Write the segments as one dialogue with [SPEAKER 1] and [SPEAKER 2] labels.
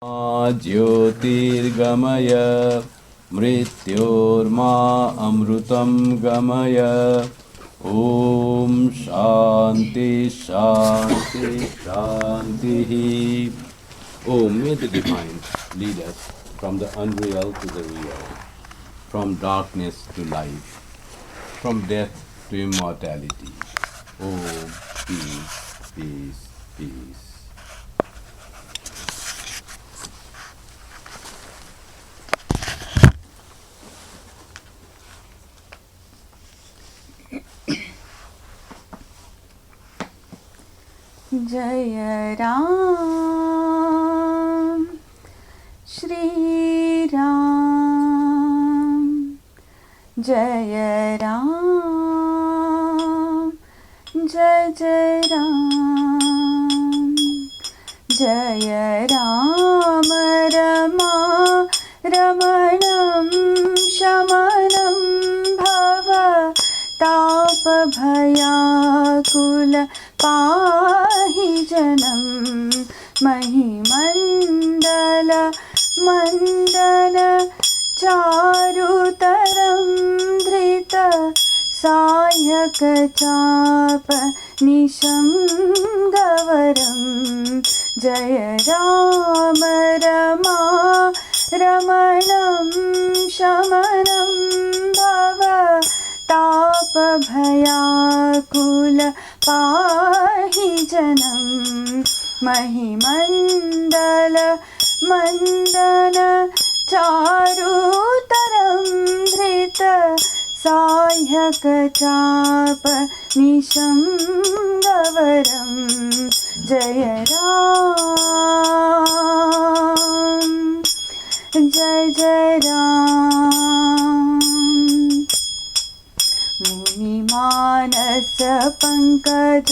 [SPEAKER 1] ज्योतिर्गमय मृत्योर्मा अमृतं गमय. ॐ शान्ति शान्ति शान्तिः. Oh, may the divine lead us from the unreal to the real, from darkness to light, from death to immortality. Oh, peace, peace, peace.
[SPEAKER 2] जय राम श्री राम, जय राम, जय जय राम, जय राम रमा रमणं शमनं भव तापभयाकुल पाहि जनं महिमण्डल मण्डन चारुतरं धृत सायक चाप निशं गवरं. जय राम रमा रमणं शमनं भव तापभयाकुल पाहि जनं महिमण्डल मण्डन चारुतरं धृत सायक चाप निशं गवरं. जय राम, जय जय राम. मुनिमानस पंकज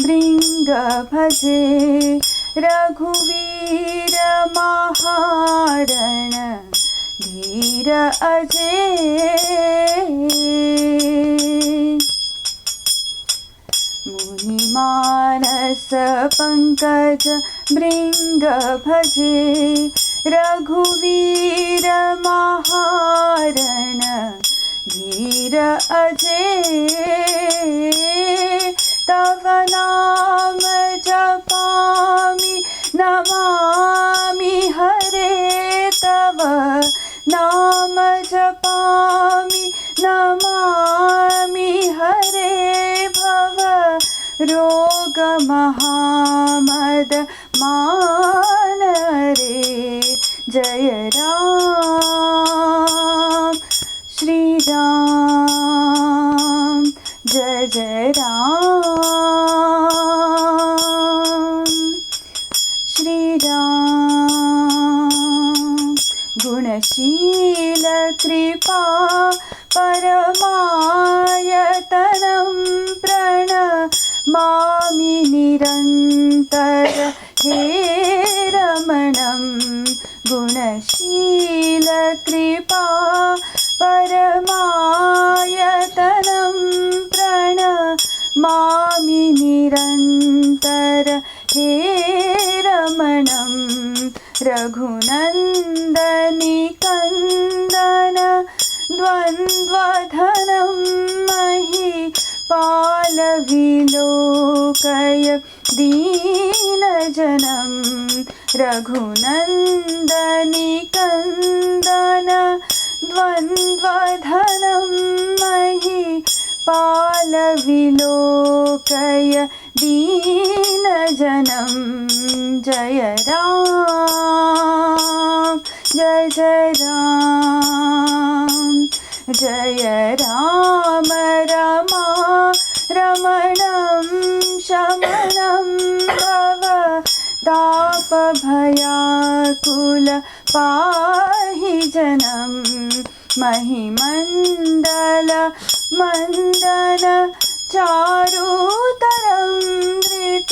[SPEAKER 2] भृंग भजे रघुवीर महारण धीर अजय. मुनिमानस पंकज भृंग भजे रघुवीर महारण धीर अजय. तव नाम जपामि नमामि हरे, तव नाम जपामि नमामि हरे. भव रोग महामद मान रे. जय राम श्री राम, जय जय राम श्री राम. गुणशील कृपा परमायतनं प्रणमामि निरन्तर हे रमणं. गुणशील कृपा परमायतनं प्रणमामि निरन्तर हे रमणं. रघुनन्दनिकन्दन द्वन्द्वधनं महीपालविलोकय दीनजनं. रघुनन्दनिकन्दन द्वन्द्वधनं महीपालविलोकय दीनजनं. जय राम, जय जय राम, जय राम रमा रमणं शमनं भव तापभयाकुल पाहि जनं महिमण्डल मण्डन चारुतरं धृत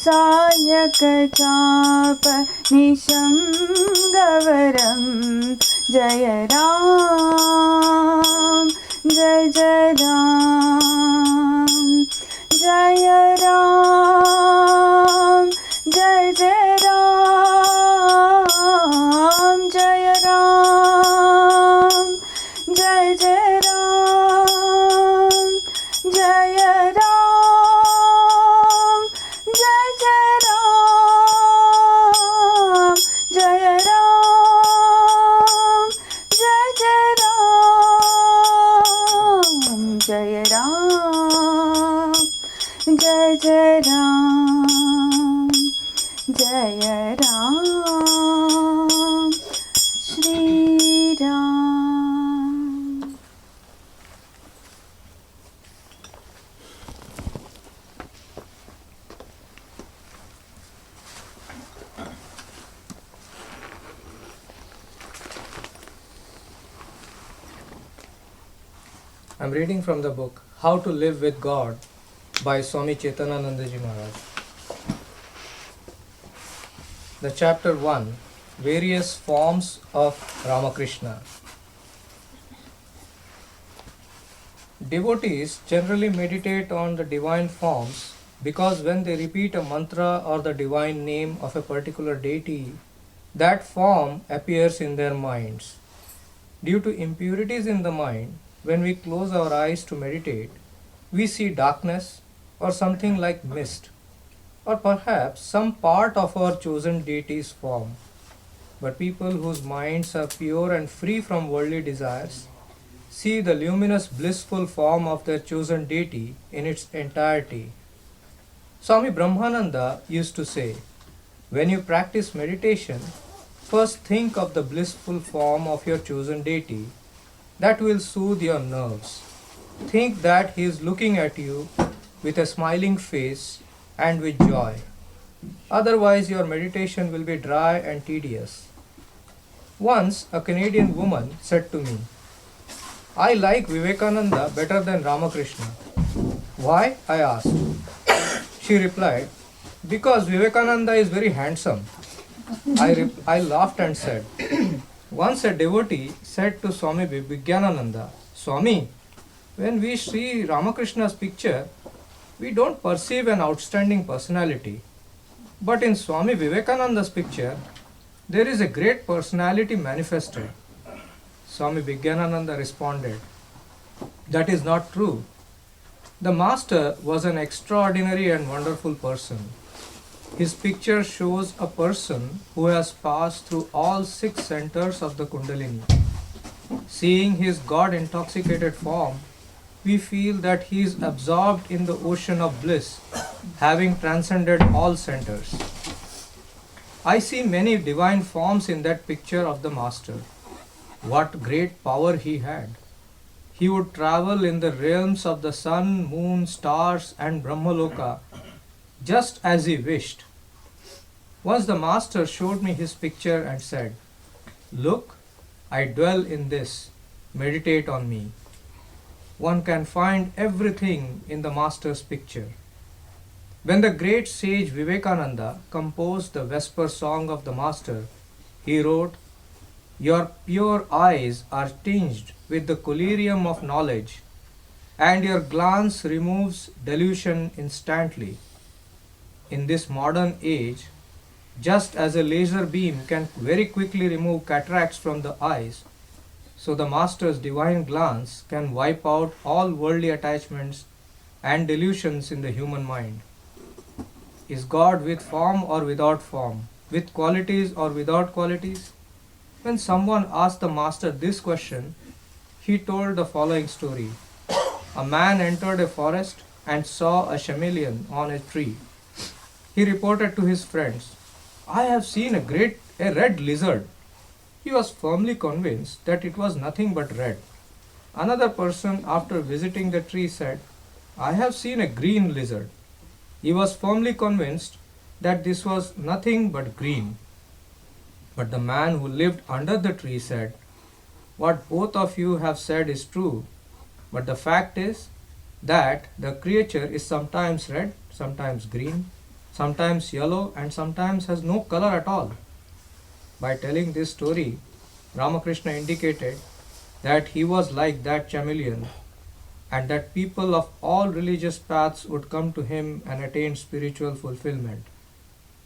[SPEAKER 2] सायक चाप निशं गवरं. जय राम, जय जय राम, जय राम, जय जय Ram.
[SPEAKER 3] I'm reading from the book How to Live with God by Swami Chetanananda Ji Maharaj. The chapter 1, Various Forms of Ramakrishna. Devotees generally meditate on the divine forms because when they repeat a mantra or the divine name of a particular deity, that form appears in their minds. Due to impurities in the mind, when we close our eyes to meditate, we see darkness or something like mist, or perhaps some part of our chosen deity's form. But people whose minds are pure and free from worldly desires see the luminous blissful form of their chosen deity in its entirety. Swami Brahmananda used to say, when you practice meditation, first think of the blissful form of your chosen deity. That will soothe your nerves. Think that he is looking at you with a smiling face and with joy. Otherwise, your meditation will be dry and tedious. Once, a Canadian woman said to me, I like Vivekananda better than Ramakrishna. Why? I asked. She replied, because Vivekananda is very handsome. I laughed and said, once a devotee said to Swami Vijnanananda, Swami, when we see Ramakrishna's picture, we don't perceive an outstanding personality. But in Swami Vivekananda's picture, there is a great personality manifested. Swami Vijnanananda responded, that is not true. The master was an extraordinary and wonderful person. His picture shows a person who has passed through all 6 centers of the Kundalini. Seeing his God-intoxicated form, we feel that he is absorbed in the ocean of bliss, having transcended all centers. I see many divine forms in that picture of the Master. What great power he had! He would travel in the realms of the sun, moon, stars, and Brahmaloka just as he wished. Once the Master showed me his picture and said, look, I dwell in this, meditate on me. One can find everything in the Master's picture. When the great sage Vivekananda composed the Vesper song of the Master, he wrote, your pure eyes are tinged with the collyrium of knowledge, and your glance removes delusion instantly. In this modern age, just as a laser beam can very quickly remove cataracts from the eyes, so the Master's divine glance can wipe out all worldly attachments and delusions in the human mind. Is God with form or without form? With qualities or without qualities? When someone asked the Master this question, he told the following story. A man entered a forest and saw a chameleon on a tree. He reported to his friends, I have seen a red lizard. He was firmly convinced that it was nothing but red. Another person, after visiting the tree, said, I have seen a green lizard. He was firmly convinced that this was nothing but green. But the man who lived under the tree said, what both of you have said is true, but the fact is that the creature is sometimes red, sometimes green, sometimes yellow, and sometimes has no color at all. By telling this story, Ramakrishna indicated that he was like that chameleon and that people of all religious paths would come to him and attain spiritual fulfillment.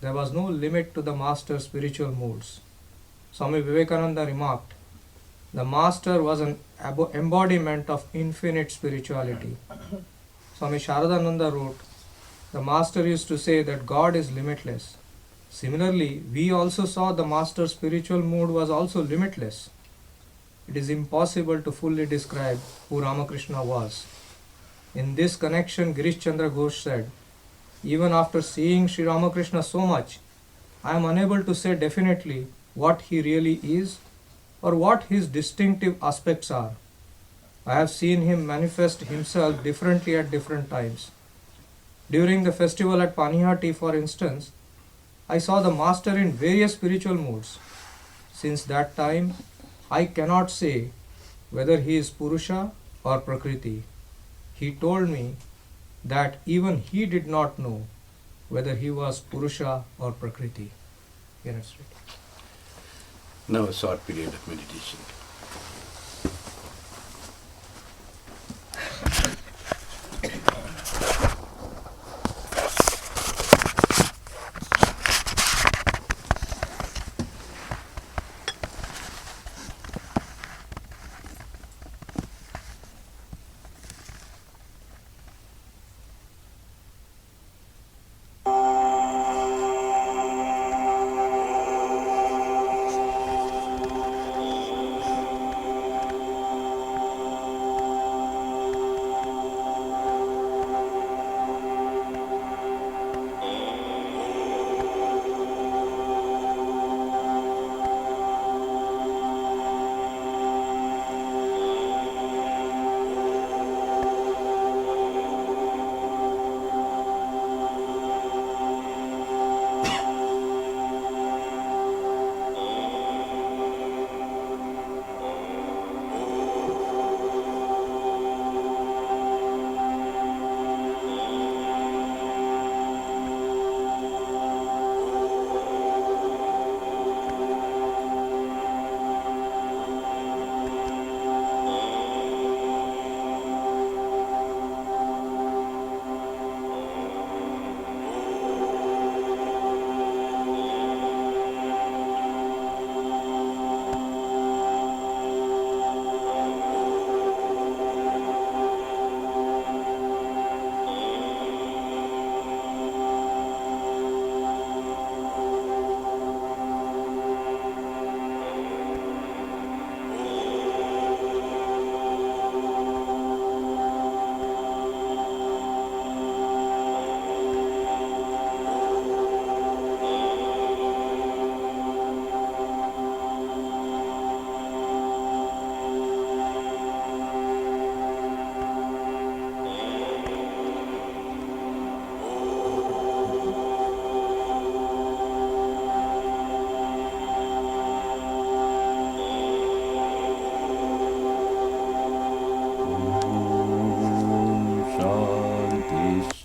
[SPEAKER 3] There was no limit to the Master's spiritual moods. Swami Vivekananda remarked, the Master was an embodiment of infinite spirituality. Swami Sharadananda wrote, the Master used to say that God is limitless. Similarly, we also saw the Master's spiritual mood was also limitless. It is impossible to fully describe who Ramakrishna was. In this connection, Girish Chandra Ghosh said, even after seeing Sri Ramakrishna so much, I am unable to say definitely what he really is or what his distinctive aspects are. I have seen him manifest himself differently at different times. During the festival at Panihati, for instance, I saw the Master in various spiritual moods. Since that time, I cannot say whether he is Purusha or Prakriti, he told me that even he did not know whether he was Purusha or Prakriti. Here it's written.
[SPEAKER 1] Now a short period of meditation.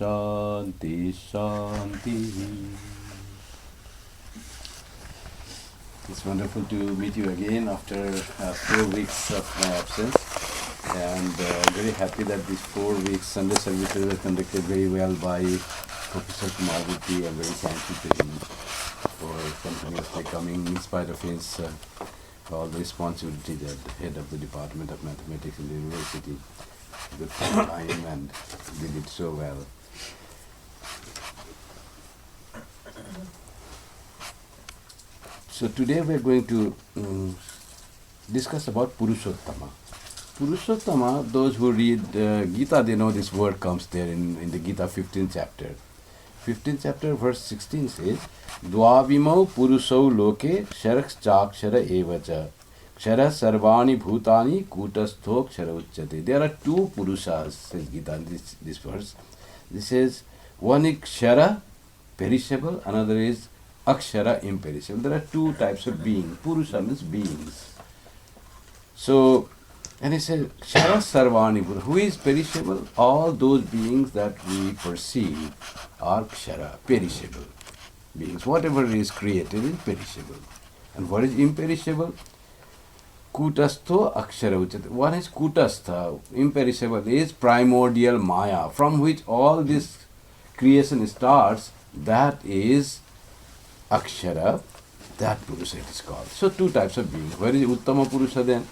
[SPEAKER 1] Shanti, Shanti. It's wonderful to meet you again after 4 weeks of my absence, and very happy that these 4 weeks Sunday services were conducted very well by Professor Kumarviti. I'm very thankful to him for continuously coming in spite of his all the responsibilities as the head of the Department of Mathematics in the university. Good time, and did it so well. So today we are going to discuss about Purushottama. Purushottama, those who read Gita, they know this word comes there in the Gita 15th chapter. 15th chapter verse 16 says, Dvavimau purusau loke sharaksh chakshara evacha kshara sarvani bhutani kutastho kshara uchyate. There are two Purushas, says Gita in this verse. This says, one is kshara, perishable, another is akshara, imperishable. There are two types of being. Purusha means beings. So, and he says, kshara sarvani, who is perishable? All those beings that we perceive are kshara, perishable beings. Whatever is created is perishable. And what is imperishable? Kutastho akshara uchate. What is kutastha? Imperishable is primordial maya, from which all this creation starts. That is akshara, that Purusha it is called. So two types of beings. Where is Uttama Purusha then?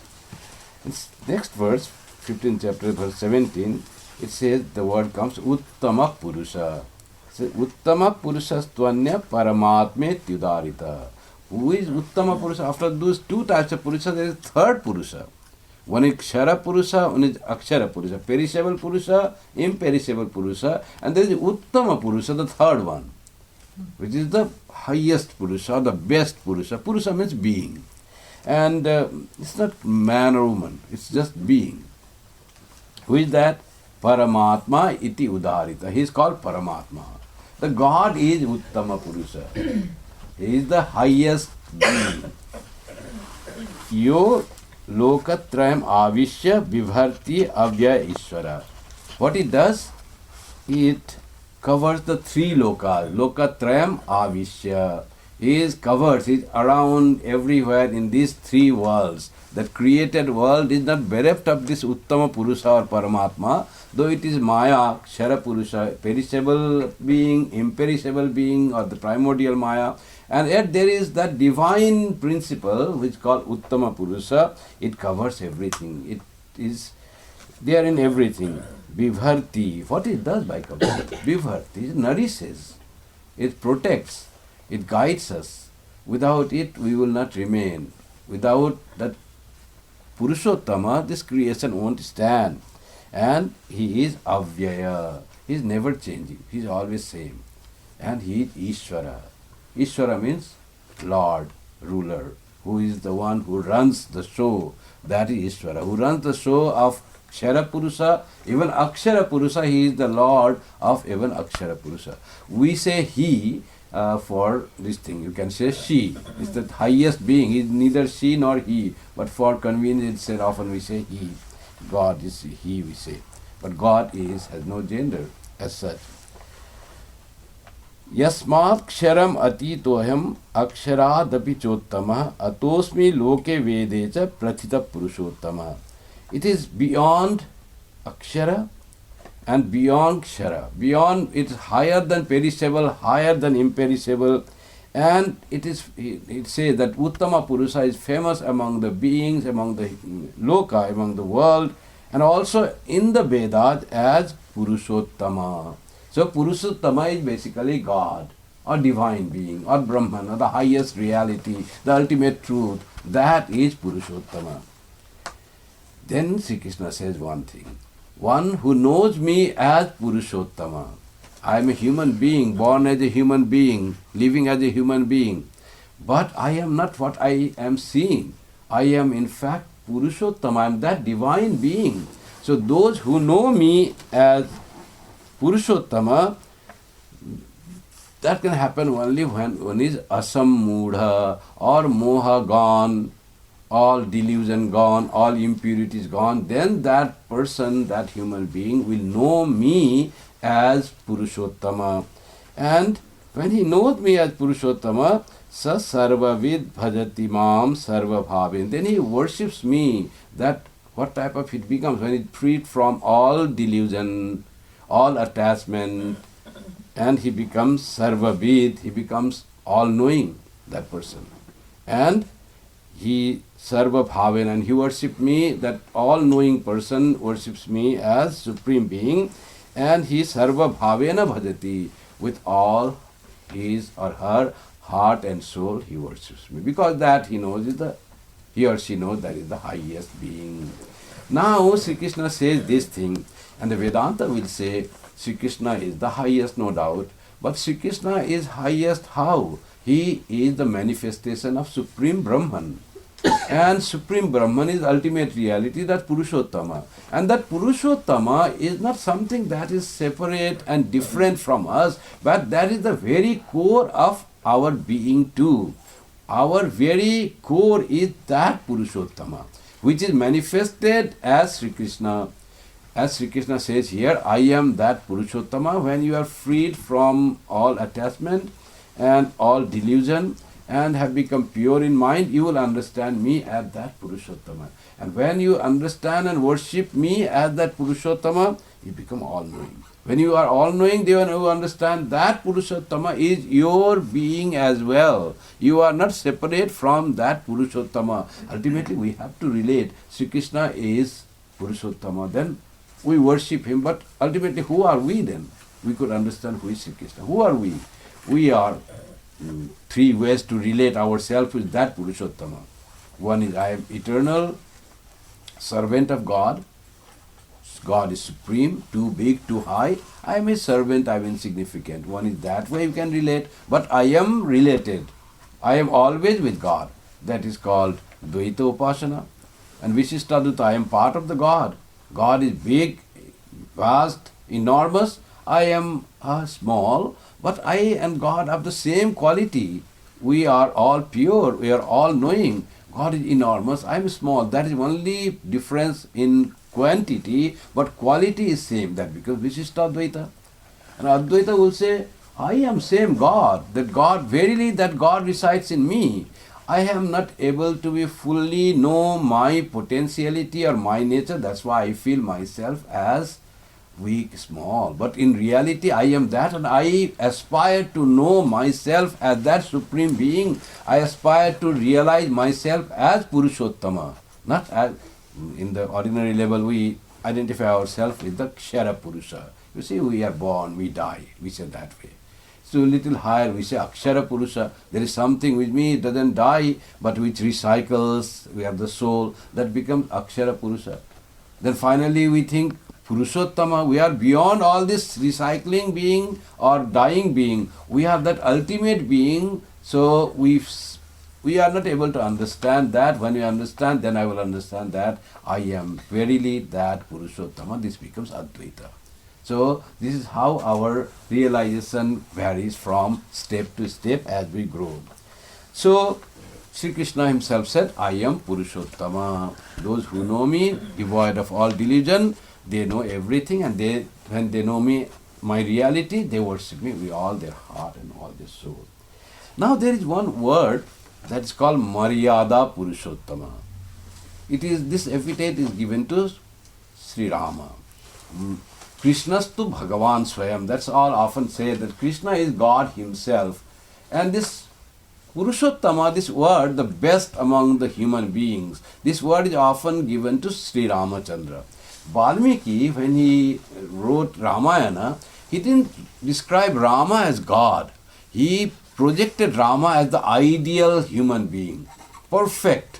[SPEAKER 1] Next verse, 15th chapter, verse 17, it says, the word comes, Uttama Purusha. It says, Uttama Purusha stvanya paramatme tyudarita. Who is Uttama Purusha? After those two types of Purusha, there is third Purusha. One is Kshara Purusha, one is Akshara Purusha. Perishable Purusha, imperishable Purusha, and there is Uttama Purusha, the third one, which is the highest Purusha, the best Purusha. Purusha means being. And it's not man or woman, it's just being. Who is that? Paramatma iti udarita. He is called Paramatma. The God is Uttama Purusha. He is the highest being. Your Lokatrayam Avishya Vibharti Avyaya Ishvara. What it does? It covers the three lokas. Lokatrayam Avishya covers it around everywhere in these three worlds. The created world is not bereft of this Uttama Purusha or Paramatma, though it is Maya, Kshara Purusha, perishable being, imperishable being, or the primordial Maya. And yet there is that divine principle which is called Uttama Purusha. It covers everything. It is there in everything. Vibharti. What it does by covering? Vibharti, it nourishes, it protects, it guides us. Without it, we will not remain. Without that Purushottama, this creation won't stand. And he is Avyaya. He is never changing. He is always same. And he is Ishvara. Ishvara means Lord, ruler, who is the one who runs the show. That is Ishvara. Who runs the show of Kshara Purusha, even Akshara Purusha. He is the Lord of even Akshara Purusha. We say he for this thing. You can say she. It's the highest being. He is neither she nor he. But for convenience, often we say he. God is he, we say. But God has no gender as such. Yasmat ksharam atitoham aksharaadapi chottama atosmi loke vedecha prathita purushottama. It is beyond akshara and beyond kshara. Beyond, it is higher than perishable, higher than imperishable. And it says that Uttama Purusha is famous among the beings, among the loka, among the world, and also in the Vedas as Purushottama. So Purushottama is basically God, or divine being, or Brahman, or the highest reality, the ultimate truth. That is Purushottama. Then Sri Krishna says one thing. One who knows me as Purushottama. I am a human being, born as a human being, living as a human being. But I am not what I am seeing. I am in fact Purushottama. I am that divine being. So those who know me as Purushottama, that can happen only when one is asammudha or moha gone, all delusion gone, all impurities gone. Then that person, that human being will know me as Purushottama. And when he knows me as Purushottama, sa sarvavid bhajati mam sarva bhavin. Then he worships me. That what type of it becomes when it freed from all delusion, all attachment, and he becomes sarvavid, he becomes all-knowing, that person. And he sarva bhavin, and he worships me, that all-knowing person worships me as Supreme Being, and he sarva bhavena bhajati, with all his or her heart and soul he worships me, because that he or she knows that is the highest being. Now Sri Krishna says this thing, and the Vedanta will say Sri Krishna is the highest, no doubt, but Sri Krishna is highest how? He is the manifestation of Supreme Brahman. And Supreme Brahman is ultimate reality, that Purushottama. And that Purushottama is not something that is separate and different from us, but that is the very core of our being too. Our very core is that Purushottama, which is manifested as Sri Krishna. As Sri Krishna says here, I am that Purushottama. When you are freed from all attachment and all delusion, and have become pure in mind, you will understand me as that Purushottama. And when you understand and worship me as that Purushottama, you become all-knowing. When you are all-knowing, then you understand that Purushottama is your being as well. You are not separate from that Purushottama. Ultimately, we have to relate. Sri Krishna is Purushottama. Then we worship him. But ultimately, who are we then? We could understand who is Sri Krishna. Who are we? We are three ways to relate ourselves with that Purushottama. One is I am eternal, servant of God. God is supreme, too big, too high. I am his servant, I am insignificant. One is that way you can relate, but I am related. I am always with God. That is called Dvaita Upasana. And Vishishtadutta, I am part of the God. God is big, vast, enormous. I am small, but I and God have the same quality. We are all pure, we are all knowing. God is enormous, I am small. That is only difference in quantity, but quality is same. That because Vishishtadvaita. And Advaita will say, I am same God, that God, verily that God resides in me. I am not able to be fully know my potentiality or my nature, that's why I feel myself as weak, small. But in reality, I am that, and I aspire to know myself as that Supreme Being. I aspire to realize myself as Purushottama. Not as, in the ordinary level, we identify ourselves with the Kshara Purusha. You see, we are born, we die, we say that way. So a little higher, we say Akshara Purusha. There is something with me, it doesn't die, but which recycles, we have the soul, that becomes Akshara Purusha. Then finally we think Purushottama, we are beyond all this recycling being or dying being. We have that ultimate being, so we are not able to understand that. When we understand, then I will understand that I am verily that Purushottama. This becomes Advaita. So this is how our realization varies from step to step as we grow. So Sri Krishna himself said, I am Purushottama. Those who know me, devoid of all delusion, they know everything, and when they know me, my reality, they worship me with all their heart and all their soul. Now there is one word that is called Maryada Purushottama. This epithet is given to Sri Rama. Krishnastu Bhagavan Swayam. That's all often say, that Krishna is God himself. And this Purushottama, this word, the best among the human beings, this word is often given to Sri Ramachandra. Valmiki, when he wrote Ramayana, he didn't describe Rama as God. He projected Rama as the ideal human being, perfect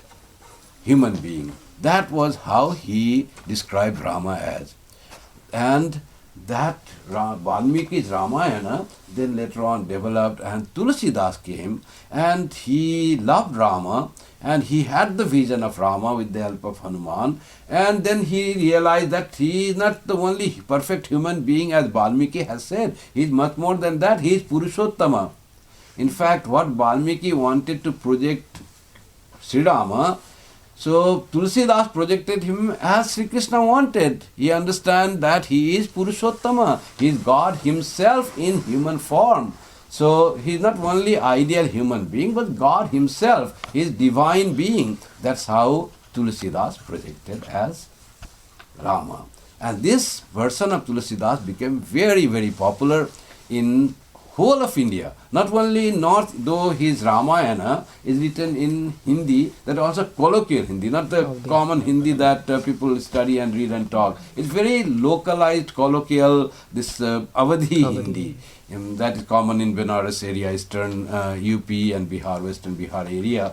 [SPEAKER 1] human being. That was how he described Rama as. And that Valmiki's Ramayana then later on developed, and Tulsidas came, and he loved Rama, and he had the vision of Rama with the help of Hanuman, and then he realized that he is not the only perfect human being as Valmiki has said. He is much more than that. He is Purushottama. In fact, what Valmiki wanted to project Sri Rama, so Tulsidas projected him as Sri Krishna wanted. He understands that he is Purushottama. He is God himself in human form. So he is not only ideal human being, but God himself. He is divine being. That's how Tulsidas projected as Rama. And this version of Tulsidas became very, very popular in whole of India. Not only in North, though his Ramayana is written in Hindi, that also colloquial Hindi, not the common Hindi that people study and read and talk. It's very localized, colloquial, this Awadhi Hindi. That is common in Benares area, eastern UP and Bihar, western Bihar area.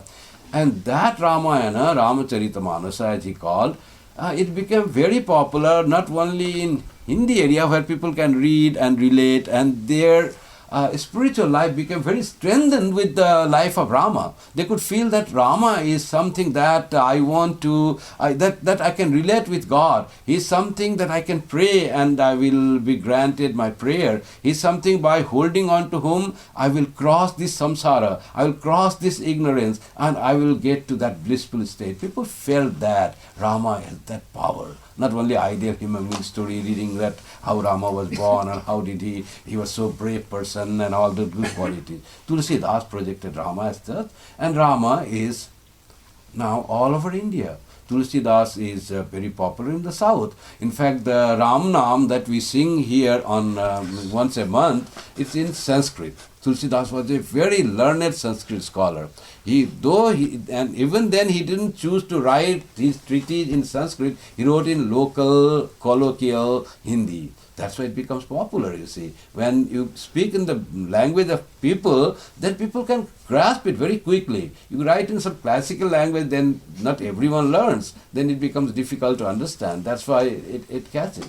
[SPEAKER 1] And that Ramayana, Ramacharitamanasa as he called, it became very popular not only in Hindi area where people can read and relate, and their spiritual life became very strengthened with the life of Rama. They could feel that Rama is something that I want to, that I can relate with God. He is something that I can pray and I will be granted my prayer. He is something by holding on to whom I will cross this samsara, I will cross this ignorance, and I will get to that blissful state. People felt that Rama has that power. Not only ideal human being story, reading that how Rama was born and how did he was so brave person and all the good qualities. Tulsidas projected Rama as that, and Rama is now all over India. Tulsidas is very popular in the south. In fact, the Ram Nam that we sing here on once a month, it's in Sanskrit. Tulsidas was a very learned Sanskrit scholar. And even then he didn't choose to write his treatise in Sanskrit, he wrote in local, colloquial Hindi. That's why it becomes popular, you see. When you speak in the language of people, then people can grasp it very quickly. You write in some classical language, then not everyone learns. Then it becomes difficult to understand. That's why it catches.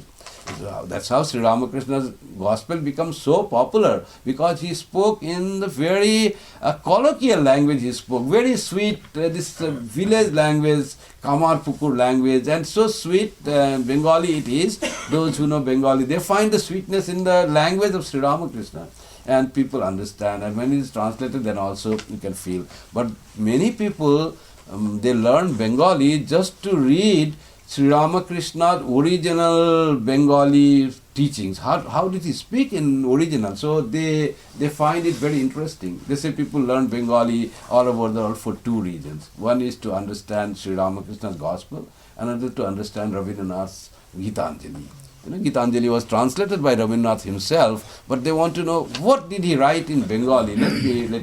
[SPEAKER 1] That's how Sri Ramakrishna's gospel becomes so popular, because he spoke in the very colloquial language. He spoke very sweet, this village language, Kamar Pukur language, and so sweet Bengali it is. Those who know Bengali, they find the sweetness in the language of Sri Ramakrishna, and people understand. And when it is translated, then also you can feel. But many people they learned Bengali just to read Sri Ramakrishna's original Bengali teachings. How did he speak in original? So they find it very interesting. They say people learn Bengali all over the world for two reasons. One is to understand Sri Ramakrishna's gospel, another to understand Rabindranath's Gitanjali. Gitanjali was translated by Rabindranath himself, but they want to know what did he write in Bengali. Let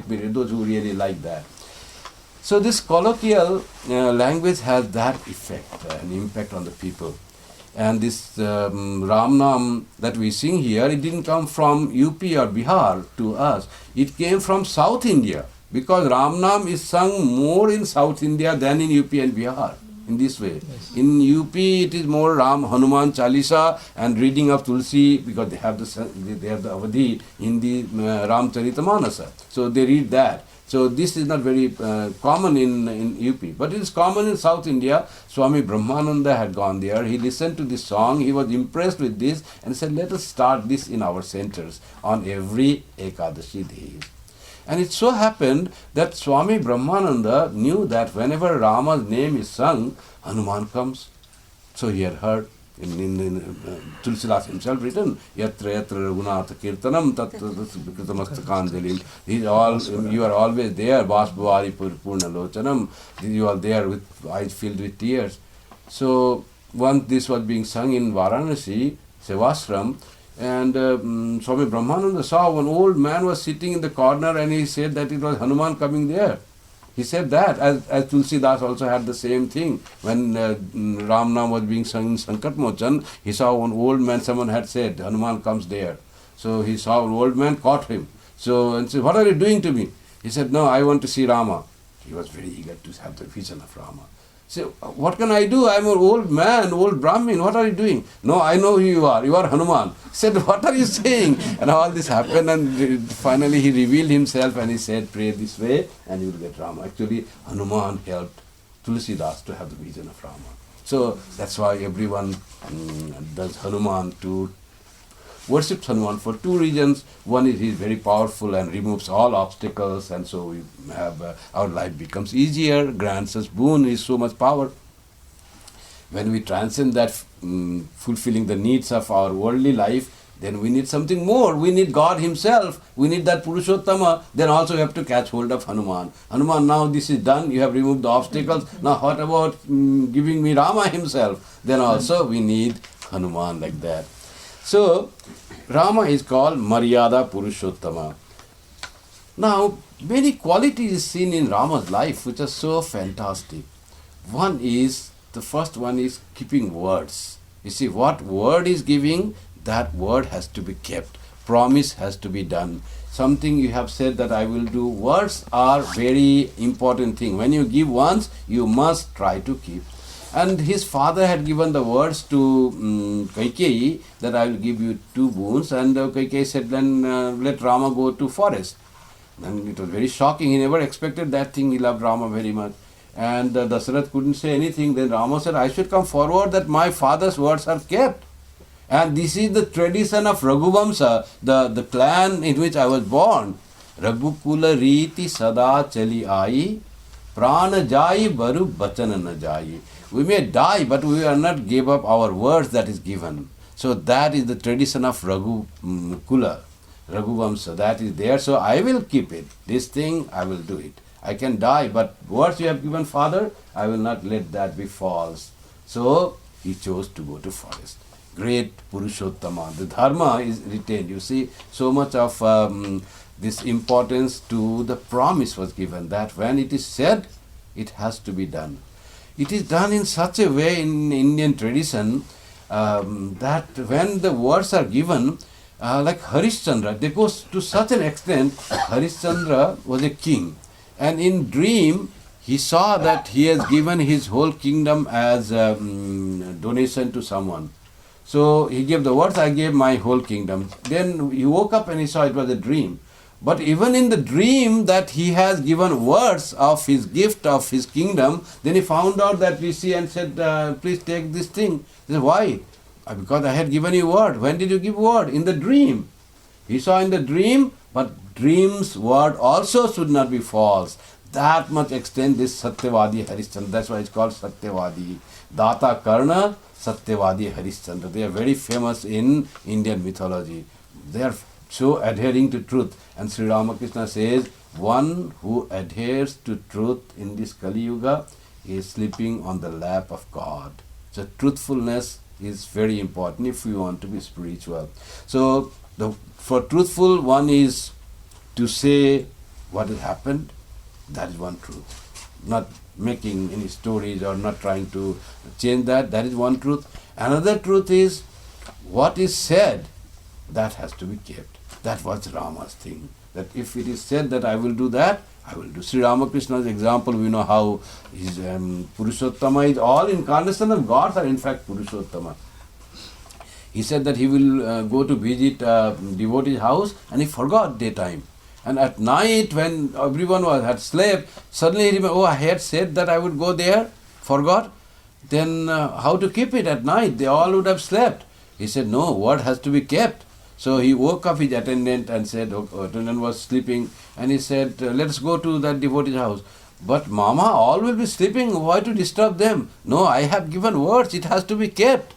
[SPEAKER 1] me read those who really like that. So this colloquial language has that effect, an impact on the people. And this Ramnam that we sing here, it didn't come from UP or Bihar to us. It came from South India, because Ramnam is sung more in South India than in UP and Bihar. In this way. Yes. In UP it is more Ram Hanuman Chalisa and reading of Tulsi, because they have the Avadhi in the Ramcharitamanasa. So they read that. So this is not very common in UP, but it is common in South India. Swami Brahmananda had gone there. He listened to this song. He was impressed with this and said, let us start this in our centers on every Ekadashi days. And it so happened that Swami Brahmananda knew that whenever Rama's name is sung, Hanuman comes. So he had heard in Tulsidas himself written, Yatra Yatra Raghunatha Kirtanam Tatra Kritamastakkanjalim. You are always there, Basbhavari Purna Lochanam. You are there with eyes filled with tears. So once this was being sung in Varanasi, Sevashram, and Swami Brahmananda saw one old man was sitting in the corner, and he said that it was Hanuman coming there. He said that, as Tulsidas also had the same thing. When Ramnam was being sung in Sankat Mochan, he saw one old man, someone had said, Hanuman comes there. So he saw an old man, caught him. So, and said, what are you doing to me? He said, no, I want to see Rama. He was very eager to have the vision of Rama. So, what can I do? I am an old man, old Brahmin. What are you doing? No, I know who you are. You are Hanuman. He said, what are you saying? And all this happened, and finally he revealed himself and he said, pray this way and you will get Rama. Actually, Hanuman helped Tulsidas to have the vision of Rama. So, that's why everyone does Hanuman to worships Hanuman for two reasons. One is he is very powerful and removes all obstacles, and so we have our life becomes easier, grants us boon, is so much power. When we transcend that, fulfilling the needs of our worldly life, then we need something more. We need God himself. We need that Purushottama. Then also we have to catch hold of Hanuman. Hanuman, now this is done. You have removed the obstacles. Now what about giving me Rama himself? Then also we need Hanuman like that. So, Rama is called Maryada Purushottama. Now, many qualities is seen in Rama's life which are so fantastic. The first one is keeping words. You see, what word is giving, that word has to be kept. Promise has to be done. Something you have said that I will do. Words are very important thing. When you give once, you must try to keep. And his father had given the words to Kaikeyi that I will give you 2 boons, and Kaikeyi said, then let Rama go to forest. And it was very shocking. He never expected that thing. He loved Rama very much. And Dasarath couldn't say anything. Then Rama said, I should come forward that my father's words are kept. And this is the tradition of Raghuvamsa, the clan in which I was born. Raghukula Riti Sada Chali Ai, Prana Jai Baru Bachana Na Jai. We may die, but we will not give up our words that is given. So that is the tradition of Raghukula, Raghuvamsa, that is there. So I will keep it. This thing, I will do it. I can die, but words you have given, Father, I will not let that be false. So he chose to go to forest. Great Purushottama. The dharma is retained. You see, so much of this importance to the promise was given, that when it is said, it has to be done. It is done in such a way in Indian tradition that when the words are given, like Harishchandra, they go to such an extent. Harishchandra was a king, and in dream he saw that he has given his whole kingdom as donation to someone. So he gave the words, I gave my whole kingdom. Then he woke up and he saw it was a dream. But even in the dream that he has given words of his gift of his kingdom, then he found out that Rishi and said, please take this thing. He said, why? Because I had given you word. When did you give word? In the dream. He saw in the dream, but dream's word also should not be false. That much extent this Satyavadi Harishchandra. That's why it's called Satyavadi. Data Karna, Satyavadi Harishchandra. They are very famous in Indian mythology. They are so adhering to truth. And Sri Ramakrishna says, one who adheres to truth in this Kali Yuga is sleeping on the lap of God. So truthfulness is very important if we want to be spiritual. So for truthful, one is to say what has happened. That is one truth. Not making any stories or not trying to change that. That is one truth. Another truth is what is said, that has to be kept. That was Rama's thing. That if it is said that I will do that, I will do. Sri Ramakrishna's example, we know how his Purushottama is all incarnation of gods are in fact Purushottama. He said that he will go to visit a devotee's house and he forgot daytime. And at night when everyone had slept, suddenly he remembered, oh, I had said that I would go there, forgot. Then how to keep it at night? They all would have slept. He said, no, word has to be kept. So he woke up his attendant and said, attendant was sleeping, and he said, let's go to that devotee's house. But Mama, all will be sleeping, why to disturb them? No, I have given words, it has to be kept.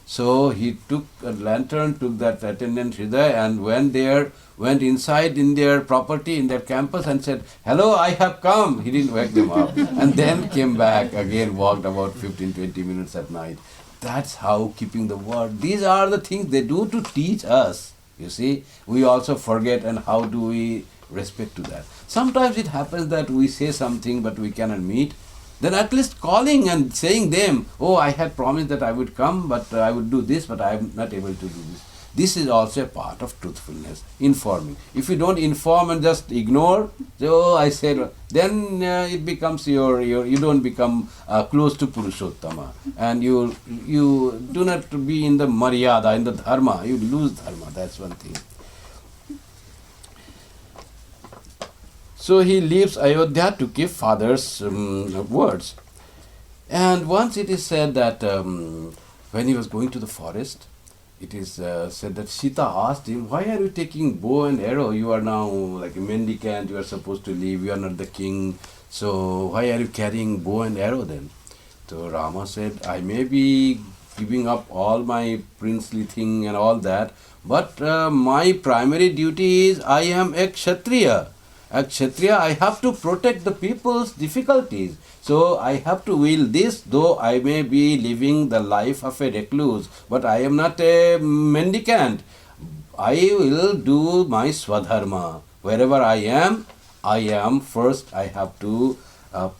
[SPEAKER 1] So he took a lantern, took that attendant Hriday and went inside in their property, in their campus and said, hello, I have come. He didn't wake them up. And then came back, again walked about 15-20 minutes at night. That's how keeping the word. These are the things they do to teach us. You see, we also forget, and how do we respect to that? Sometimes it happens that we say something but we cannot meet. Then at least calling and saying them, oh, I had promised that I would come, but I would do this, but I am not able to do this. This is also a part of truthfulness, informing. If you don't inform and just ignore, say, oh, I said, then it becomes you don't become close to Purushottama. And you do not be in the Maryada, in the Dharma. You lose Dharma, that's one thing. So he leaves Ayodhya to keep father's words. And once it is said that when he was going to the forest, it is said that Sita asked him, why are you taking bow and arrow? You are now like a mendicant, you are supposed to leave, you are not the king. So why are you carrying bow and arrow then? So Rama said, I may be giving up all my princely thing and all that, but my primary duty is I am a Kshatriya. As Kshatriya, I have to protect the people's difficulties. So I have to wield this, though I may be living the life of a recluse, but I am not a mendicant. I will do my swadharma. Wherever I am first, I have to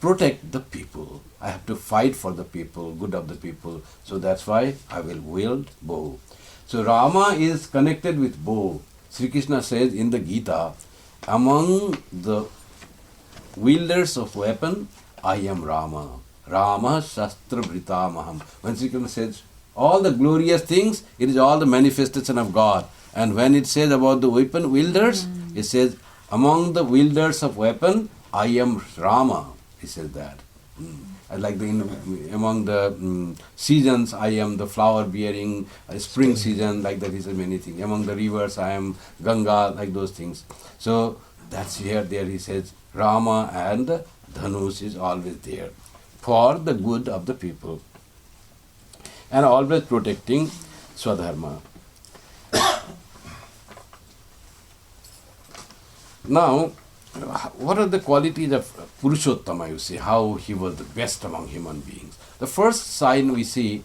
[SPEAKER 1] protect the people. I have to fight for the people, good of the people. So that's why I will wield bow. So Rama is connected with bow. Sri Krishna says in the Gita, among the wielders of weapon, I am Rama. Rama Shastra Vritamaham. When Sri Krishna says all the glorious things, it is all the manifestation of God. And when it says about the weapon wielders, it says among the wielders of weapon, I am Rama. He says that. Like among the seasons, I am the flower-bearing spring season, like that. He says many things. Among the rivers, I am Ganga, like those things. So that's there he says Rama and Dhanush is always there for the good of the people and always protecting Swadharma. Now, what are the qualities of Purushottama, you see, how he was the best among human beings? The first sign we see,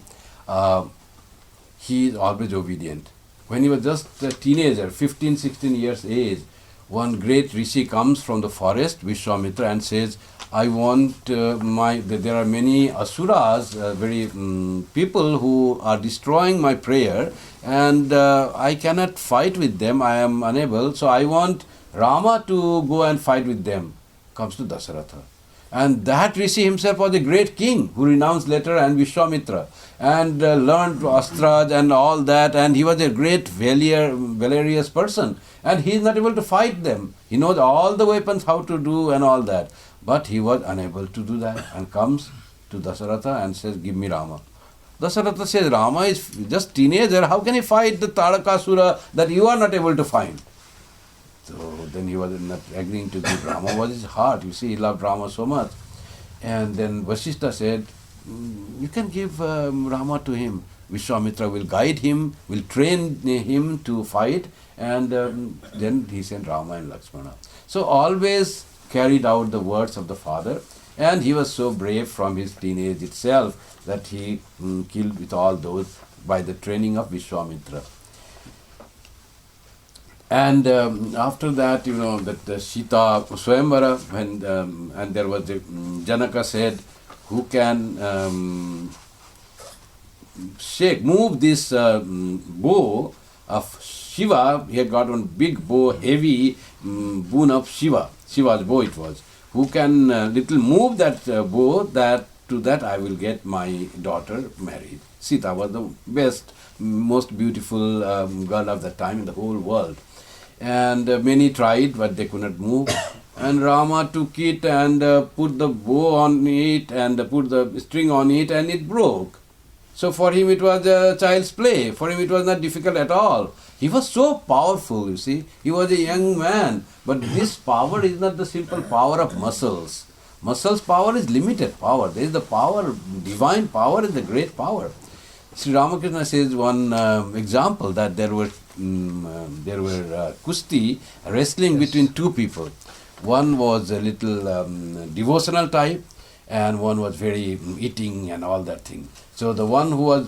[SPEAKER 1] he is always obedient. When he was just a teenager, 15-16 years age, one great rishi comes from the forest, Vishwamitra, and says, I want there are many asuras, people who are destroying my prayer, and I cannot fight with them, I am unable, so I want Rama to go and fight with them. Comes to Dasaratha. And that rishi himself was a great king who renounced later and Vishwamitra and learned astras and all that, and he was a great valorous person, and he is not able to fight them. He knows all the weapons how to do and all that, but he was unable to do that and comes to Dasaratha and says, give me Rama. Dasaratha says, Rama is just teenager, how can he fight the Tarakasura that you are not able to find? So then he was not agreeing to give. Rama was his heart. You see, he loved Rama so much. And then Vasishtha said, you can give Rama to him. Vishwamitra will guide him, will train him to fight, and then he sent Rama and Lakshmana. So always carried out the words of the father, and he was so brave from his teenage itself that he killed with all those by the training of Vishwamitra. And after that, that the Sita Swayamvara, when and there was the Janaka said, who can move this bow of Shiva. He had got one big bow, heavy boon of Shiva. Shiva's bow it was. Who can little move that bow, to that I will get my daughter married. Sita was the best, most beautiful girl of that time in the whole world. And many tried, but they could not move. And Rama took it and put the bow on it and put the string on it, and it broke. So for him it was a child's play. For him it was not difficult at all. He was so powerful, you see. He was a young man. But this power is not the simple power of muscles. Muscles power is limited power. There is the power, divine power is the great power. Sri Ramakrishna says one example that there were kusti, wrestling between two people. One was a little devotional type, and one was very eating and all that thing. So the one who was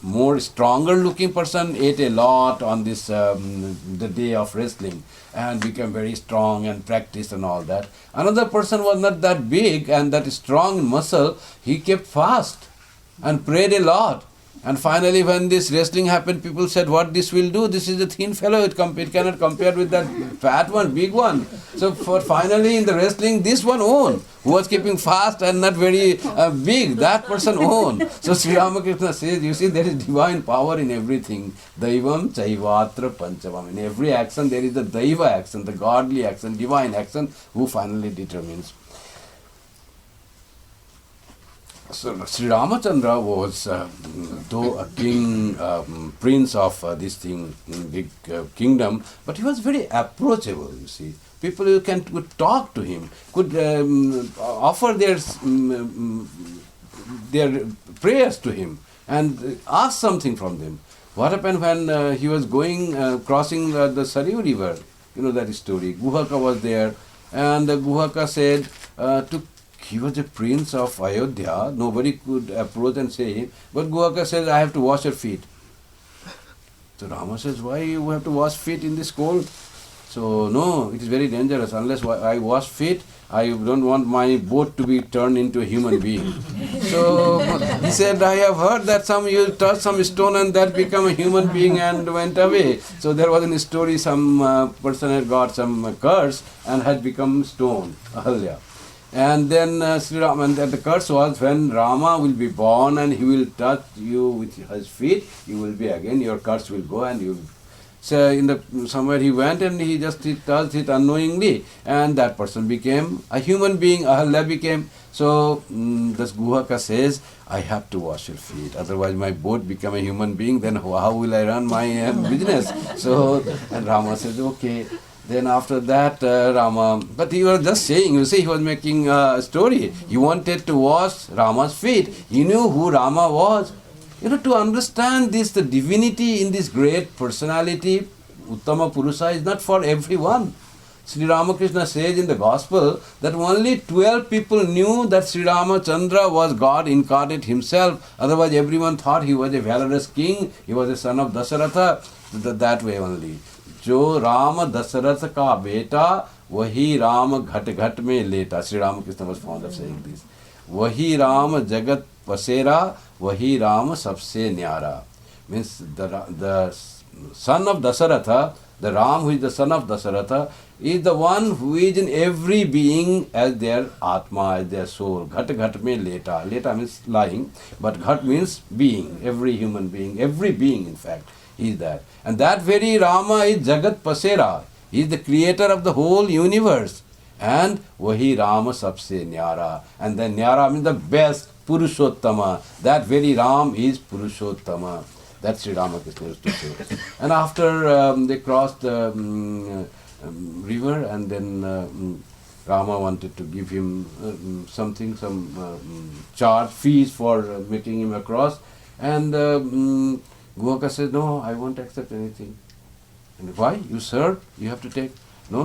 [SPEAKER 1] more stronger looking person ate a lot on this the day of wrestling and became very strong and practiced and all that. Another person was not that big and that strong in muscle. He kept fast and prayed a lot. And finally, when this wrestling happened, people said, what this will do? This is a thin fellow. It cannot compare with that fat one, big one. So finally in the wrestling, this one won, who was keeping fast and not very big. That person won. So Sri Ramakrishna says, you see, there is divine power in everything. Daivam chaivatra panchavam. In every action, there is the Daiva action, the godly action, divine action, who finally determines. So Sri Ramachandra was, though a king, prince of this thing, big kingdom, but he was very approachable, you see. People could talk to him, could offer their prayers to him and ask something from them. What happened when he was crossing the Saryu river? You know that story. Guhaka was there, and Guhaka said he was a prince of Ayodhya. Nobody could approach and say him. But Guhaka says, I have to wash your feet. So Rama says, why you have to wash feet in this cold? So no, it is very dangerous. Unless I wash feet, I don't want my boat to be turned into a human being. So he said, I have heard that you touched some stone and that became a human being and went away. So there was a story, some person had got some curse and had become stone, Ahalya. And then Sri Rama, and the curse was when Rama will be born and he will touch you with his feet, you will be again, your curse will go and you. So somewhere he went and he touched it unknowingly, and that person became a human being, Ahalya became. So this Guhaka says, I have to wash your feet, otherwise my boat become a human being, then how will I run my business? So, and Rama says, okay. Then after that, Rama, but he was just saying, you see, he was making a story. He wanted to wash Rama's feet. He knew who Rama was. To understand this, the divinity in this great personality, Uttama Purusha, is not for everyone. Sri Ramakrishna says in the Gospel that only 12 people knew that Sri Ramachandra was God incarnate himself. Otherwise, everyone thought he was a valorous king. He was a son of Dasaratha. That way only. जो राम दशरथ का बेटा वही राम घट घट में लेटा. Sri Ramakrishna was fond of saying this. वही राम जगत पसेरा वही राम सबसे न्यारा. Means the son of Dasaratha, the Ram who is the son of Dasaratha, is the one who is in every being as their Atma, as their soul. Ghat ghat mein leta. Leta means lying, but ghat means being, every human being, every being in fact. He is that. And that very Rama is Jagat Pasera. He is the creator of the whole universe. And Vahi Rama Sabse Nyara. And then Nyara means the best, Purushottama. That very Ram is Purushottama. That's Sri Ramakrishna used to say. And after they crossed the river, and then Rama wanted to give him something, some charge, fees for making him across. And Guhaka said, no, I won't accept anything. And why? You serve, you have to take. No,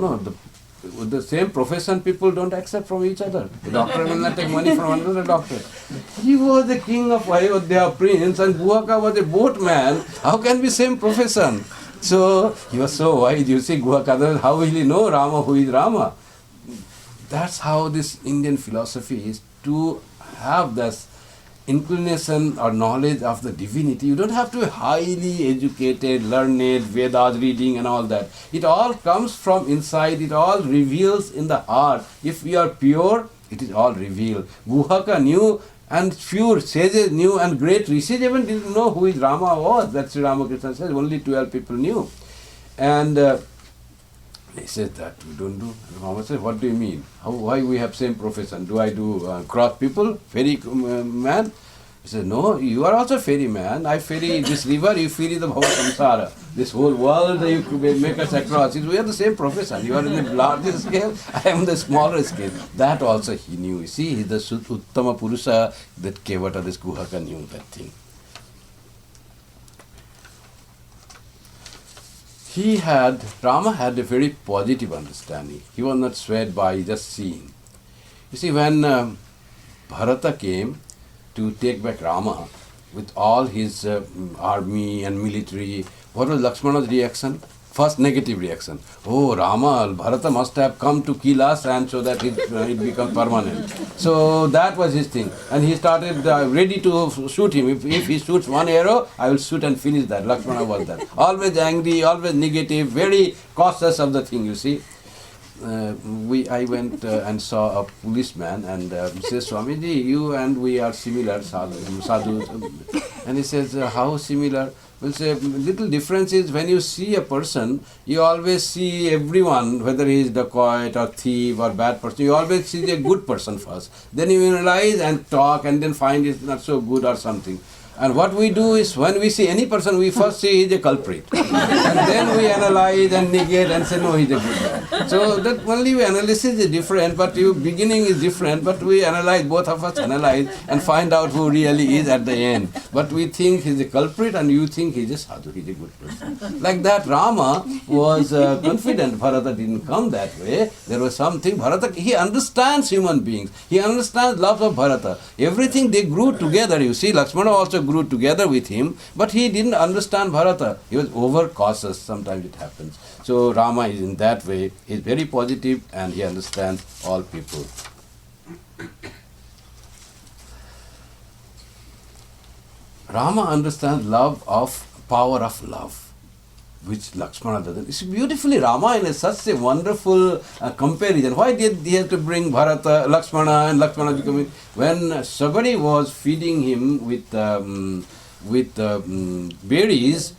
[SPEAKER 1] with the same profession, people don't accept from each other. The doctor will not take money from another doctor. He was the king of Ayodhya, prince, and Guhaka was a boatman. How can be same profession? So he was so wise. You see, Guhaka, how will he know Rama, who is Rama? That's how this Indian philosophy is, to have this inclination or knowledge of the divinity. You don't have to be highly educated, learned, Vedas reading and all that. It all comes from inside. It all reveals in the heart. If we are pure, it is all revealed. Guhaka knew, and few sages knew, and great rishis even didn't know who is Rama was. That Sri Ramakrishna says only 12 people knew. And he said that we don't do. And Rama said, what do you mean? Why we have same profession? Do I do cross people, ferry man? He said, no, you are also ferry man. I ferry this river, you ferry the Bhava Samsara. This whole world you make us across. We are the same profession. You are in the larger scale, I am the smaller scale. That also he knew. You see, the Uttama Purusha, that Kevata, this Guhaka knew that thing. Rama had a very positive understanding. He was not swayed by just seeing. You see, when Bharata came to take back Rama with all his army and military, what was Lakshmana's reaction? First negative reaction. Oh, Rama, Bharata must have come to kill us, and so that it becomes permanent. So that was his thing. And he started ready to shoot him. If he shoots one arrow, I will shoot and finish that. Lakshmana was that. Always angry, always negative, very cautious of the thing, you see. I went and saw a policeman, and says, Swamiji, you and we are similar, sadhus. And he says, how similar? We'll say, little difference is when you see a person, you always see everyone, whether he is dacoit or thief or bad person, you always see the good person first. Then you analyze and talk and then find it's not so good or something. And what we do is, when we see any person, we first say he is a culprit. And then we analyze and negate and say, no, he is a good man. So that only analysis is different, but your beginning is different, but we analyze, both of us analyze and find out who really is at the end. But we think he is a culprit and you think he is a sadhu, he is a good person. Like that, Rama was confident. Bharata didn't come that way. There was something. Bharata, he understands human beings. He understands love of Bharata. Everything they grew together. You see, Lakshmana also grew together with him, but he didn't understand Bharata. He was overcautious. Sometimes it happens. So Rama is in that way, is very positive, and he understands all people. Rama understands power of love, which Lakshmana doesn't. It's beautifully Rama in such a wonderful comparison. Why did he have to bring Bharata, Lakshmana, and Lakshmana becoming? When Sabari was feeding him with berries,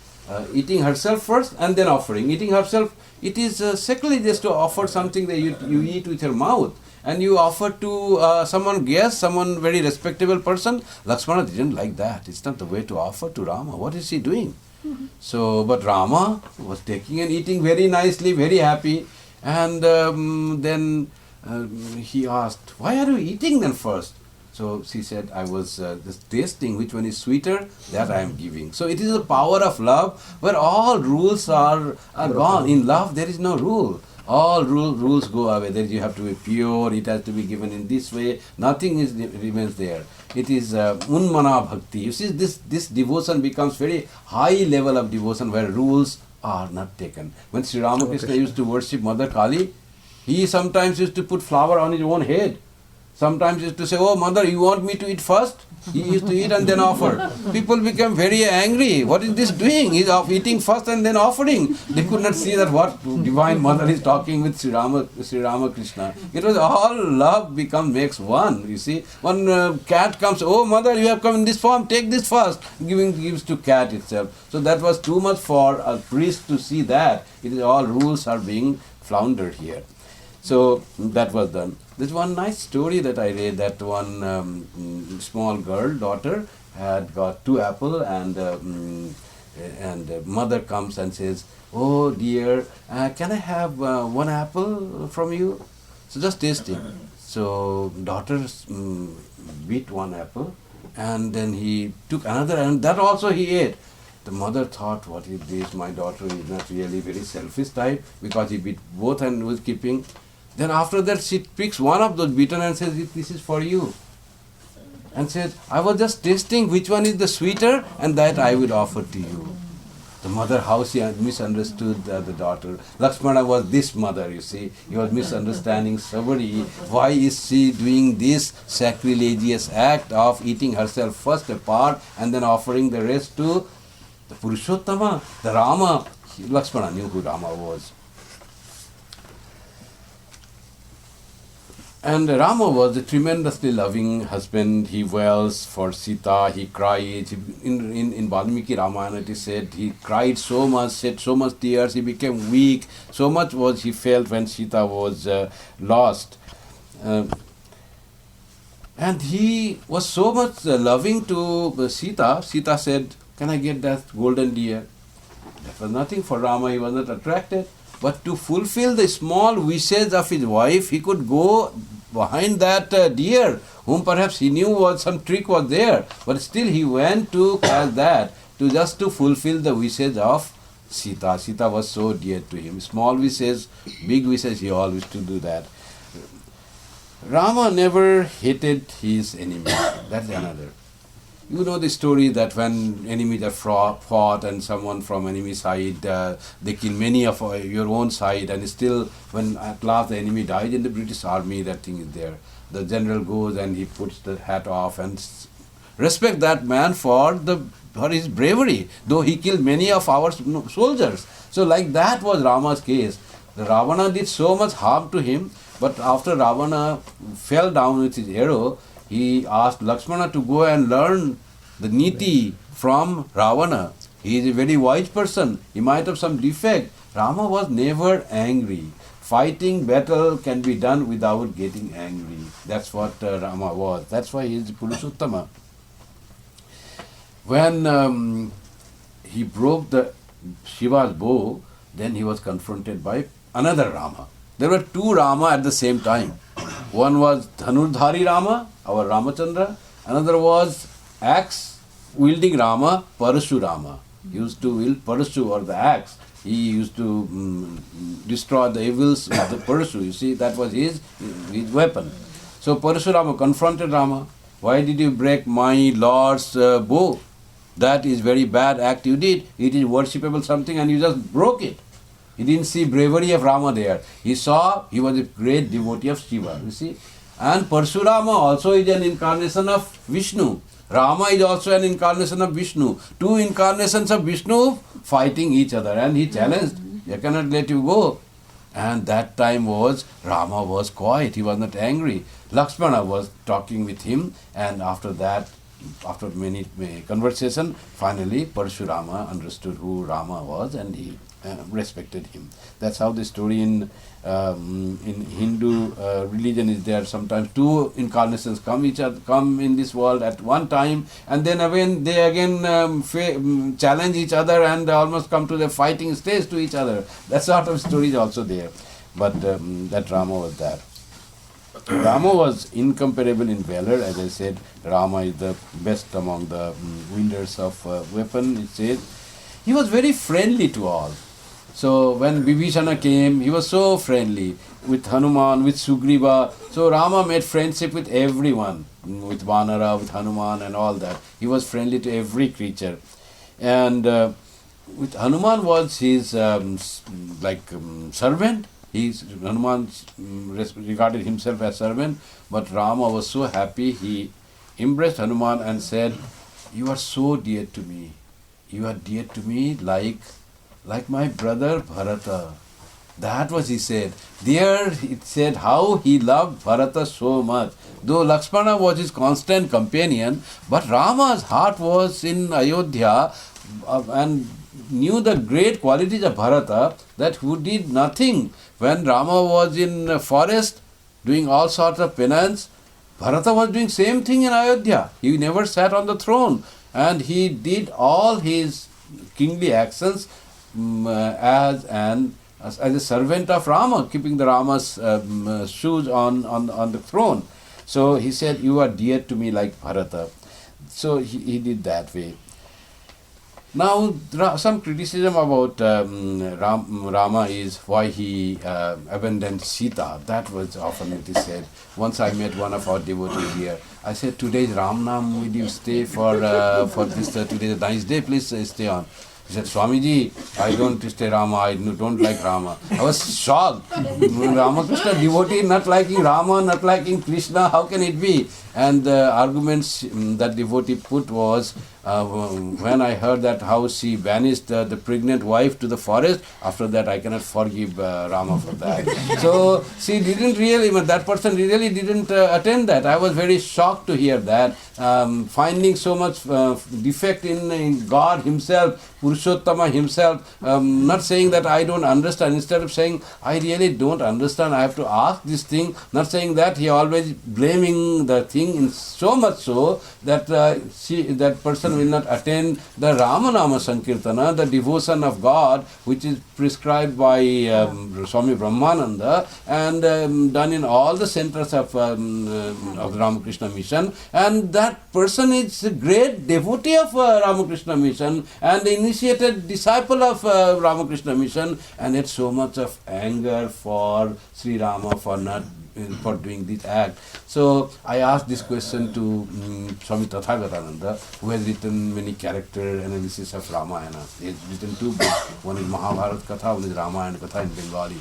[SPEAKER 1] eating herself first and then offering. Eating herself, it is sacrilegious to offer something that you eat with your mouth. And you offer to someone guest, someone very respectable person. Lakshmana didn't like that. It's not the way to offer to Rama. What is he doing? So, but Rama was taking and eating very nicely, very happy. And then he asked, why are you eating then first? So she said, I was just tasting which one is sweeter, that I am giving. So it is the power of love where all rules are gone. In love there is no rule. All rules go away. There you have to be pure, it has to be given in this way. Nothing remains there. It is unmana bhakti. You see, this devotion becomes very high level of devotion where rules are not taken. When Sri Ramakrishna used to worship Mother Kali, he sometimes used to put flower on his own head. Sometimes he used to say, oh mother, you want me to eat first? He used to eat and then offer. People became very angry. What is this doing? He is eating first and then offering. They could not see that what Divine Mother is talking with Sri Ramakrishna. It was all love makes one. You see, one cat comes, oh mother, you have come in this form, take this first. Gives to cat itself. So that was too much for a priest to see that. It is all rules are being floundered here. So that was done. There's one nice story that I read, that one small girl, daughter, had got 2 apples and And the mother comes and says, "Oh dear, can I have one apple from you?" So just tasting. So daughter beat one apple, and then he took another, and that also he ate. The mother thought, "What is this? My daughter is not really very selfish type, because he beat both and was keeping." Then after that she picks one of those beaten and says, "This is for you." And says, "I was just tasting which one is the sweeter, and that I will offer to you." The mother, how she misunderstood the daughter. Lakshmana was this mother, you see. He was misunderstanding somebody. Why is she doing this sacrilegious act of eating herself first a part and then offering the rest to the Purushottama, the Rama? Lakshmana knew who Rama was. And Rama was a tremendously loving husband. He wails for Sita, he cried. In Valmiki Ramayana it is said he cried so much, shed so much tears, he became weak. So much was he felt when Sita was lost. And he was so much loving to Sita. Sita said, "Can I get that golden deer?" That was nothing for Rama, he was not attracted. But to fulfill the small wishes of his wife, he could go behind that deer, whom perhaps he knew was some trick was there. But still he went to catch that, just to fulfill the wishes of Sita. Sita was so dear to him. Small wishes, big wishes, he always to do that. Rama never hated his enemies. That's another. You know the story that when enemies are fought and someone from enemy side, they kill many of your own side, and still when at last the enemy dies in the British army, that thing is there. The general goes and he puts the hat off and respect that man for his bravery, though he killed many of our soldiers. So like that was Rama's case. The Ravana did so much harm to him, but after Ravana fell down with his arrow, he asked Lakshmana to go and learn the niti from Ravana. He is a very wise person. He might have some defect. Rama was never angry. Fighting battle can be done without getting angry. That's what Rama was. That's why he is Purushottama. When he broke the Shiva's bow, then he was confronted by another Rama. There were two Rama at the same time. One was Dhanurdhari Rama, our Ramachandra. Another was axe-wielding Rama, Parashurama. He used to wield Parashu or the axe. He used to destroy the evils with the Parashu. You see, that was his weapon. So Parashurama confronted Rama. "Why did you break my Lord's bow? That is very bad act you did. It is worshipable something and you just broke it." He didn't see bravery of Rama there. He saw he was a great devotee of Shiva, you see. And Parshurama also is an incarnation of Vishnu. Rama is also an incarnation of Vishnu. Two incarnations of Vishnu fighting each other. And he challenged, "I cannot let you go." And that time Rama was quiet. He was not angry. Lakshmana was talking with him. And after that, after many conversation, finally Parshurama understood who Rama was and he respected him. That's how the story in Hindu religion is there. Sometimes two incarnations come in this world at one time, and then they again challenge each other and almost come to the fighting stage to each other. That sort of story is also there. But that Rama was there. Rama was incomparable in valor. As I said, Rama is the best among the wielders of weapon. It says he was very friendly to all. So when Vibhishana came, he was so friendly with Hanuman, with Sugriva. So Rama made friendship with everyone, with Vanara, with Hanuman and all that. He was friendly to every creature. And with Hanuman was his servant. Hanuman regarded himself as servant, but Rama was so happy. He embraced Hanuman and said, "You are so dear to me. You are dear to me like my brother Bharata." That was he said. There it said how he loved Bharata so much. Though Lakshmana was his constant companion, but Rama's heart was in Ayodhya and knew the great qualities of Bharata, that who did nothing. When Rama was in forest doing all sorts of penance, Bharata was doing same thing in Ayodhya. He never sat on the throne and he did all his kingly actions as a servant of Rama, keeping the Rama's shoes on the throne. So he said, you are dear to me like Bharata. So he did that way. Now, some criticism about Rama is why he abandoned Sita. That was often it is said. Once I met one of our devotees here. I said, today's Ram Nam, will you stay for this, today's a nice day, please stay on. He said, Swamiji, I don't stay Rama, I don't like Rama. I was shocked. Ramakrishna devotee not liking Rama, not liking Krishna, how can it be? And the arguments that devotee put was, when I heard that how she banished the pregnant wife to the forest, after that I cannot forgive Rama for that. So she didn't really, that person really didn't attend that. I was very shocked to hear that, finding so much defect in God himself, Purushottama himself, not saying that I don't understand, instead of saying I really don't understand, I have to ask this thing, not saying that, he always blaming the thing, in so much so that that person will not attend the Ramanama Sankirtana, the devotion of God, which is prescribed by Swami Brahmananda and done in all the centers of the Ramakrishna mission, and that person is a great devotee of Ramakrishna mission and initiated disciple of Ramakrishna mission, and had so much of anger for Sri Rama for doing this act. So I asked this question to Swami Tathagatananda, who has written many character analysis of Ramayana. He has written two books. One is Mahabharata Katha, one is Ramayana Katha in Bengali.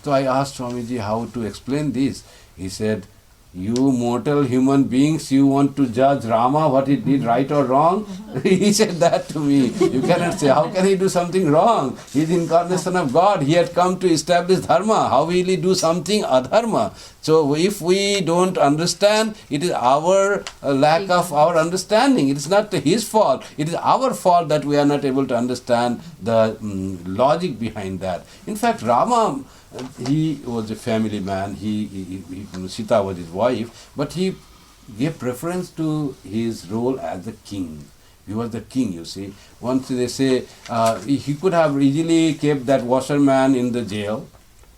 [SPEAKER 1] So I asked Swamiji how to explain this. He said, you mortal human beings, you want to judge Rama, what he did right or wrong? He said that to me. You cannot say, how can he do something wrong? He is incarnation of God. He had come to establish dharma. How will he do something adharma? So if we don't understand, it is our lack of our understanding. It is not his fault. It is our fault that we are not able to understand the logic behind that. In fact, Rama, he was a family man, Sita was his wife, but he gave preference to his role as the king. He was the king, you see. Once they say, he could have easily kept that washerman in the jail,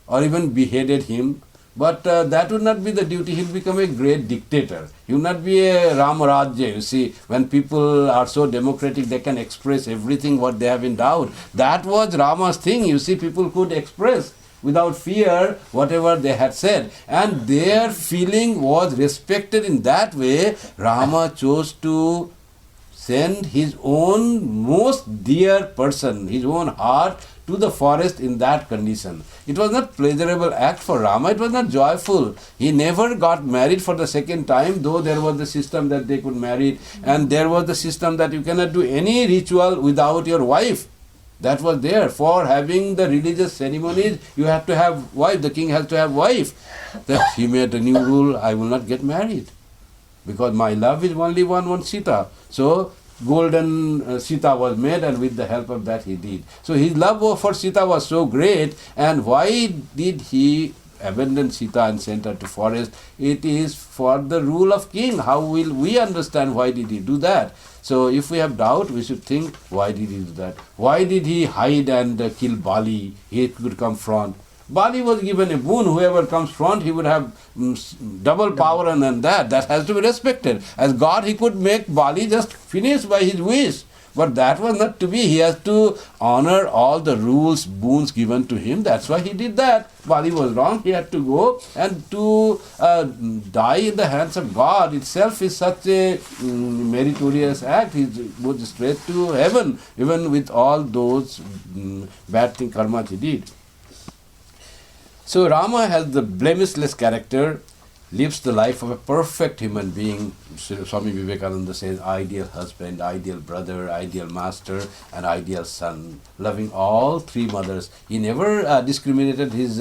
[SPEAKER 1] or even beheaded him, but that would not be the duty. He'll become a great dictator. He will not be a Ramarajya, you see. When people are so democratic, they can express everything what they have in doubt. That was Rama's thing, you see. People could express without fear whatever they had said, and their feeling was respected. In that way, Rama chose to send his own most dear person, his own heart, to the forest in that condition. It was not pleasurable act for Rama, it was not joyful. He never got married for the second time, though there was the system that they could marry, and there was the system that you cannot do any ritual without your wife. That was there. For having the religious ceremonies, you have to have wife. The king has to have wife. That he made a new rule, I will not get married, because my love is only one Sita. So golden Sita was made, and with the help of that he did. So his love for Sita was so great, and why did he abandon Sita and sent her to forest? It is for the rule of king. How will we understand why did he do that? So if we have doubt, we should think, why did he do that? Why did he hide and kill Bali? He could come front. Bali was given a boon. Whoever comes front, he would have double power, and that has to be respected. As God, he could make Bali just finish by his wish. But that was not to be. He has to honor all the rules, boons given to him. That's why he did that. Bali was wrong. He had to go, and to die in the hands of God itself is such a meritorious act. He goes straight to heaven, even with all those bad thing, karma he did. So Rama has the blemishless character, lives the life of a perfect human being. Swami Vivekananda says, ideal husband, ideal brother, ideal master, and ideal son, loving all three mothers. He never discriminated his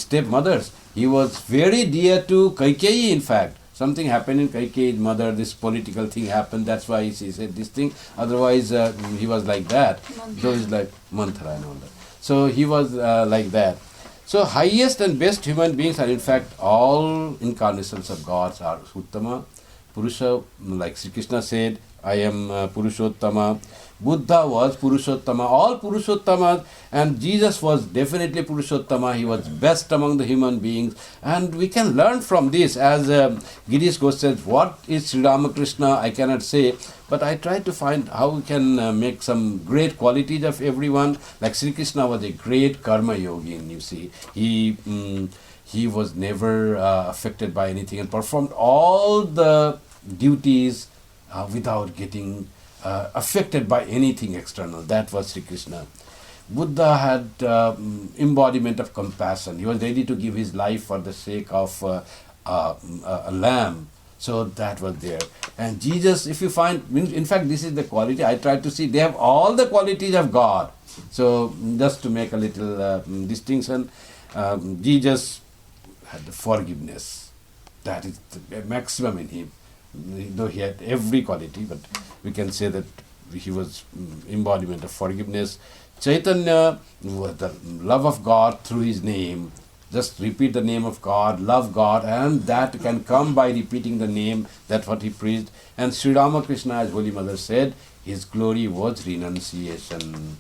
[SPEAKER 1] stepmothers. He was very dear to Kaikeyi, in fact. Something happened in Kaikeyi's mother, this political thing happened, that's why he said this thing. Otherwise, he was like that. So he's like Manthara and all that. So he was like that. So highest and best human beings are in fact all incarnations of gods are Uttama. Purusha, like Sri Krishna said, I am Purushottama. Buddha was Purushottama. All Purushottamas, and Jesus was definitely Purushottama. He was best among the human beings. And we can learn from this. As Girish Ghosh says, what is Sri Ramakrishna? I cannot say. But I try to find how we can make some great qualities of everyone. Like Sri Krishna was a great karma yogin, you see. He was never affected by anything and performed all the duties without getting affected by anything external. That was Sri Krishna. Buddha had embodiment of compassion. He was ready to give his life for the sake of a lamb. So that was there. And Jesus, if you find, in fact, this is the quality I try to see. They have all the qualities of God. So just to make a little distinction, Jesus had the forgiveness. That is the maximum in him. Though he had every quality, but we can say that he was embodiment of forgiveness. Chaitanya was the love of God through his name. Just repeat the name of God, love God, and that can come by repeating the name. That's what he preached. And Sri Ramakrishna, as Holy Mother said, his glory was renunciation.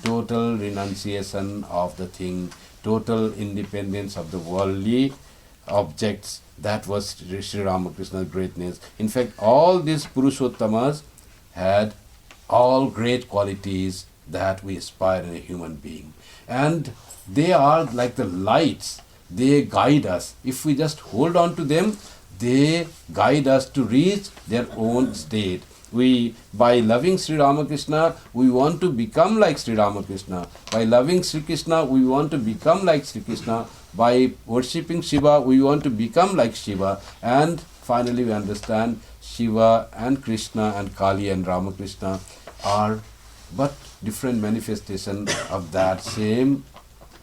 [SPEAKER 1] Total renunciation of the thing, total independence of the worldly objects. That was Sri Ramakrishna's greatness. In fact, all these Purushottamas had all great qualities that we aspire in a human being. And they are like the lights. They guide us. If we just hold on to them, they guide us to reach their own state. By loving Sri Ramakrishna, we want to become like Sri Ramakrishna. By loving Sri Krishna, we want to become like Sri Krishna. By worshipping Shiva, we want to become like Shiva. And finally, we understand Shiva and Krishna and Kali and Ramakrishna are but different manifestations of that same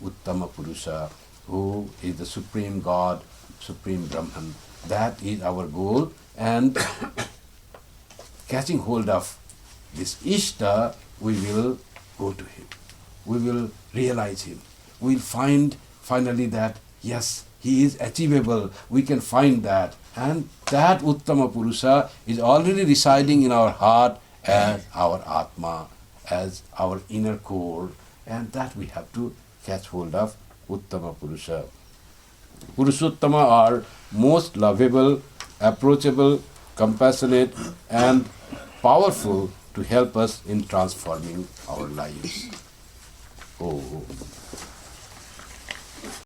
[SPEAKER 1] Uttama Purusha, who is the Supreme God, Supreme Brahman. That is our goal. And catching hold of this Ishta, we will go to him. We will realize him. We will find finally that, yes, he is achievable. We can find that. And that Uttama Purusha is already residing in our heart as our Atma, as our inner core. And that we have to catch hold of Uttama Purusha. Purushottama are most lovable, approachable, compassionate, and powerful to help us in transforming our lives. Oh.